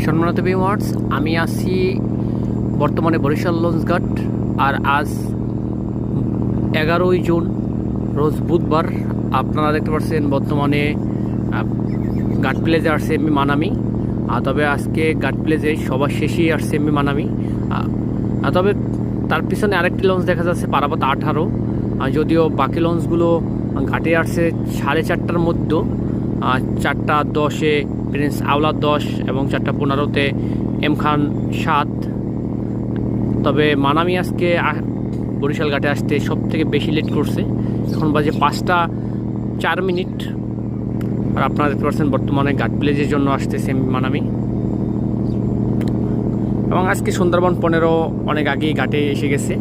সম্মানিত ভিউয়ার্স, আমি আছি বর্তমানে বরিশাল লঞ্চঘাট। আর আজ 11ই জুন রোজ বুধবার। আপনারা দেখতে পাচ্ছেন বর্তমানে ঘাট প্লেজে আসছে এমবি মানামি। তবে আজকে ঘাট প্লেজে সবার শেষেই আসছে এমবি মানামি। তবে তার পিছনে আরেকটি লঞ্চ দেখা যাচ্ছে পারাপাত 18। যদিও বাকি লঞ্চগুলো ঘাটে আসছে 4:30টার মধ্যে। 4:10-এ প্রিন্স আওলাদ 10 এবং 4:15-তে এম খান 7। তবে মানামি আজকে বরিশাল ঘাটে আসতে সব থেকে বেশি লেট করছে। এখন বাজে 5:04। আর আপনারা দেখতে পাচ্ছেন বর্তমানে ঘাট প্লেজের জন্য আসতেছে মানামি। এবং আজকে সুন্দরবন 15 অনেক আগেই ঘাটে এসে গেছে।